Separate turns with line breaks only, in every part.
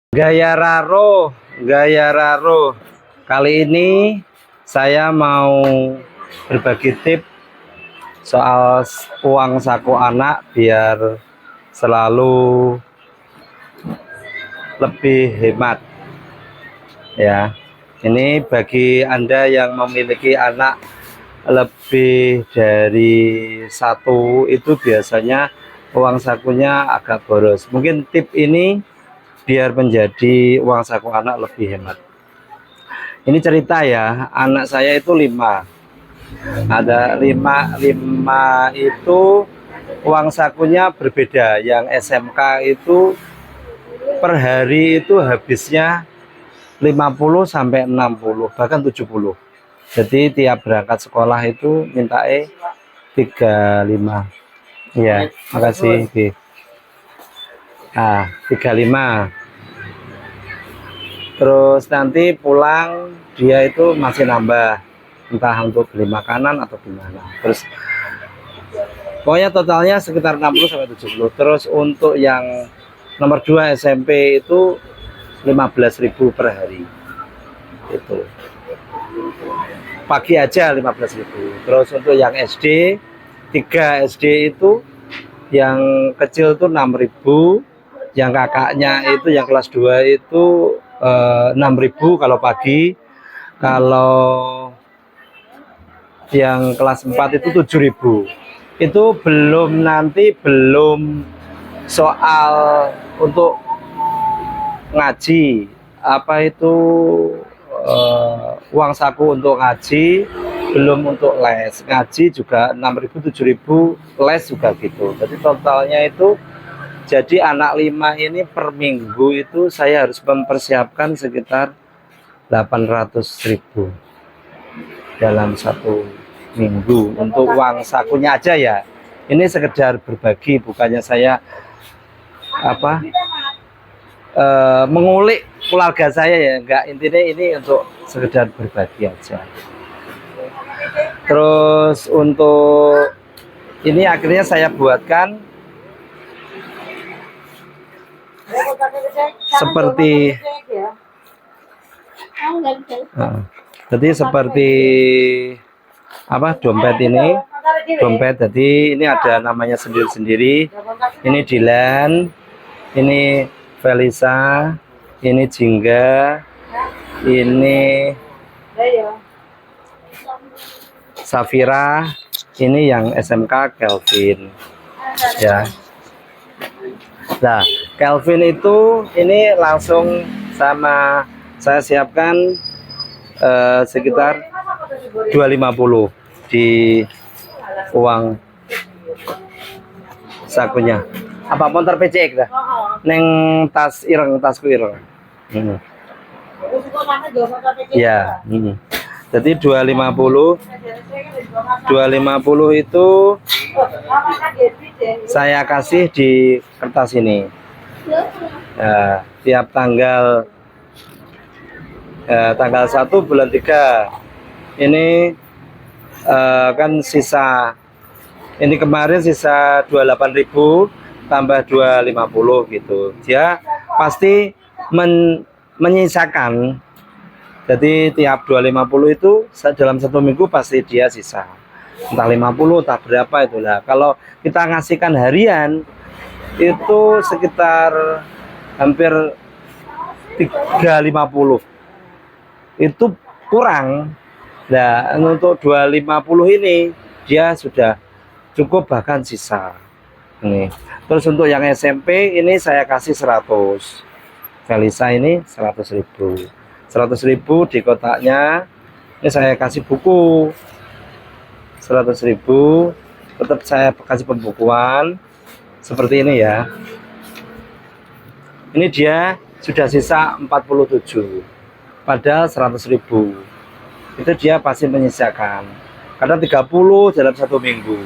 Gaya Raro. Kali ini saya mau berbagi tips soal uang saku anak biar selalu lebih hemat. Ya, ini bagi Anda yang memiliki anak lebih dari satu, itu biasanya uang sakunya agak boros. Mungkin tip ini biar menjadi uang saku anak lebih hemat. Ini cerita ya, anak saya itu 5. Ada 5 itu uang sakunya berbeda. Yang SMK itu per hari itu habisnya 50 sampai 60, bahkan 70. Jadi tiap berangkat sekolah itu minta 35. Ya, makasih. Nah, 35. Terus nanti pulang dia itu masih nambah, entah untuk beli makanan atau gimana. Terus pokoknya totalnya sekitar 60 sampai 70. Terus untuk yang nomor 2 SMP itu 15.000 per hari. Itu. Pagi aja 15.000. Terus untuk yang SD, 3 SD itu yang kecil itu 6.000, yang kakaknya itu yang kelas 2 itu 6.000 kalau pagi. Kalau yang kelas 4 itu 7.000. Itu belum soal untuk ngaji, apa itu uang saku untuk ngaji, belum untuk les. Ngaji juga 6.000, 7.000, les juga gitu. Jadi totalnya itu, jadi anak 5 ini per minggu itu saya harus mempersiapkan sekitar 800.000 dalam satu minggu untuk uang sakunya aja ya. Ini sekedar berbagi, bukannya saya mengulik keluarga saya ya, enggak. Intinya ini untuk sekedar berbagi aja. Terus untuk ini akhirnya saya buatkan seperti jadi seperti apa, dompet ini. Jadi ini ada namanya sendiri-sendiri. Ini Dilan, ini Felisa, ini Jingga, ini Safira, ini yang SMK Kelvin ya. Nah, Kelvin itu ini langsung sama saya siapkan sekitar 250 di uang sakunya. Apa motor PCX dah? Neng tas ireng, tasku ireng. Ya, jadi 250 itu saya kasih di kertas ini. Tiap tanggal 1 bulan 3 ini kan sisa, ini kemarin sisa 28.000 tambah 250 gitu. Dia pasti menyisakan. Jadi tiap 250 itu dalam satu minggu pasti dia sisa. Entah 50, entah berapa itulah. Kalau kita ngasihkan harian itu sekitar hampir 350. Itu kurang. Nah, untuk 250 ini dia sudah cukup, bahkan sisa. Ini. Terus untuk yang SMP ini saya kasih 100. Felisa ini 100.000. 100.000 di kotaknya. Ini saya kasih buku 100.000. Tetap saya kasih pembukuan seperti ini ya. Ini dia sudah sisa 47. Padahal 100.000 itu dia pasti menyisakan, karena 30 dalam satu minggu.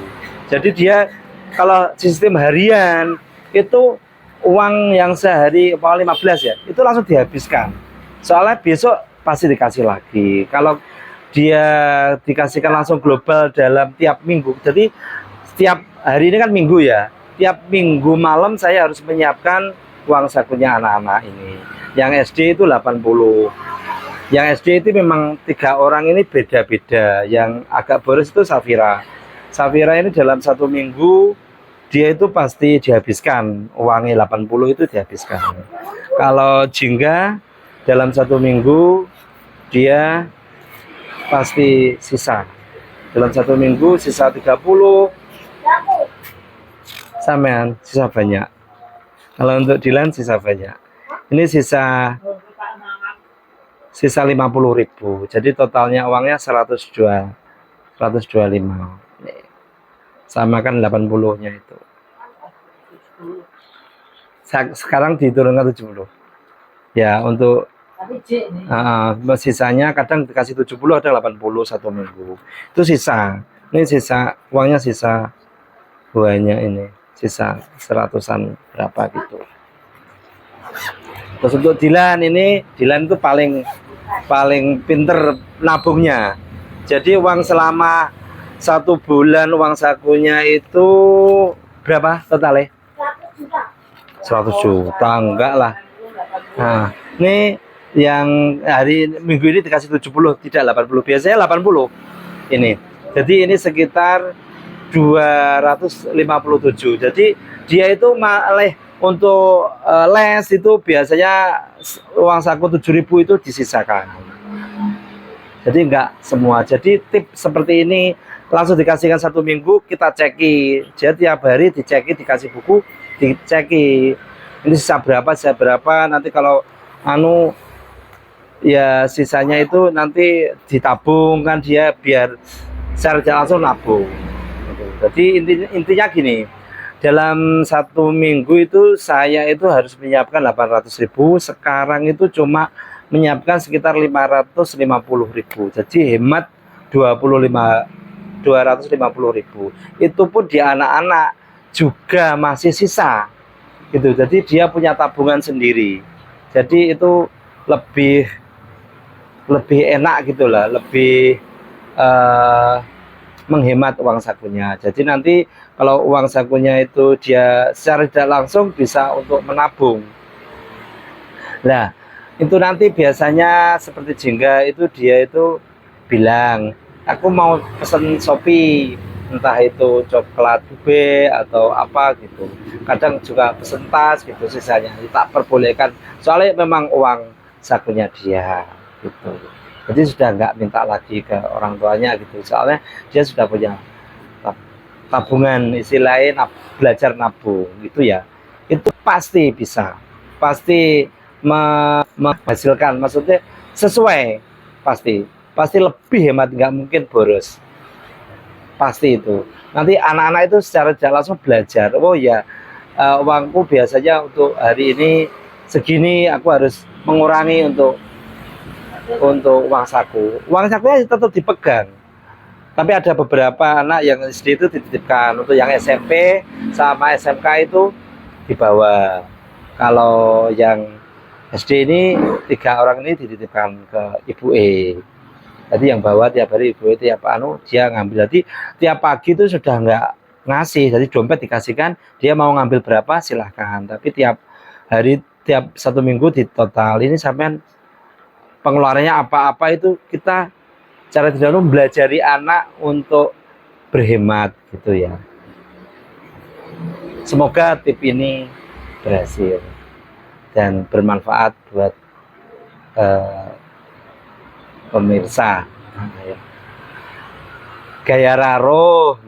Jadi dia kalau sistem harian itu uang yang sehari 15 ya, itu langsung dihabiskan. Soalnya besok pasti dikasih lagi. Kalau dia dikasihkan langsung global dalam tiap minggu, jadi setiap hari ini kan minggu ya, tiap minggu malam saya harus menyiapkan uang sakunya anak-anak ini. Yang SD itu 80. Yang SD itu memang 3 orang ini beda-beda. Yang agak boros itu Safira. Safira ini dalam 1 minggu dia itu pasti dihabiskan, uangnya 80 itu dihabiskan. Kalau Jingga dalam 1 minggu dia pasti sisa. Dalam 1 minggu sisa 30. Sampean sisa banyak. Kalau untuk Dilan sisa banyak. Ini sisa 50.000. Jadi totalnya uangnya 125. Sama kan 80-nya itu. Sekarang diturunkan 70. Ya, untuk sisanya kadang dikasih 70, ada 80 1 minggu. Itu sisa. Ini sisa uangnya, sisa banyak ini. Sisa 100-an berapa gitu. Terus untuk Dilan itu paling pinter nabungnya. Jadi uang selama 1 bulan uang sakunya itu berapa totalnya? 100 juta enggak lah. Nah, ini yang minggu ini dikasih 70, tidak 80. Biasanya 80 ini. Jadi ini sekitar 257. Jadi dia itu malah untuk les itu biasanya uang saku 7.000 itu disisakan. Jadi enggak semua. Jadi tip seperti ini langsung dikasihkan 1 minggu, kita ceki. Jadi tiap hari diceki, dikasih buku, diceki. Ini sisa berapa, nanti kalau ya sisanya itu nanti ditabung kan, dia biar secara langsung nabung. Jadi intinya gini, dalam 1 minggu itu saya itu harus menyiapkan 800.000, sekarang itu cuma menyiapkan sekitar 550.000. Jadi hemat 250.000. Itu pun di anak-anak juga masih sisa gitu. Jadi dia punya tabungan sendiri. Jadi itu lebih enak gitulah, lebih menghemat uang sakunya. Jadi nanti kalau uang sakunya itu dia secara tidak langsung bisa untuk menabung. Nah, itu nanti biasanya seperti Jingga itu dia itu bilang, aku mau pesen Shopee, entah itu coklat ube atau apa gitu. Kadang juga pesen tas gitu, sisanya tak perbolehkan. Soalnya memang uang sakunya dia gitu. Jadi sudah nggak minta lagi ke orang tuanya gitu. Soalnya dia sudah punya tabungan, istilahnya belajar nabung gitu ya. Itu pasti bisa, pasti menghasilkan, maksudnya sesuai, pasti lebih hemat, nggak mungkin boros. Pasti itu. Nanti anak-anak itu secara tidak langsung belajar. Oh ya, uangku biasanya untuk hari ini segini, aku harus mengurangi untuk uang saku. Uang sakunya tetap dipegang. Tapi ada beberapa anak yang SD itu dititipkan. Untuk yang SMP sama SMK itu dibawa. Kalau yang SD ini 3 orang ini dititipkan ke Ibu E. Jadi yang bawa tiap hari Ibu itu dia ngambil. Jadi tiap pagi itu sudah nggak ngasih. Jadi dompet dikasihkan, dia mau ngambil berapa silahkan. Tapi tiap hari, tiap 1 minggu di total. Ini sampai pengeluarannya apa-apa itu kita cara tidak langsung belajari anak untuk berhemat gitu ya. Semoga tip ini berhasil dan bermanfaat buat pemirsa. Gaya raro.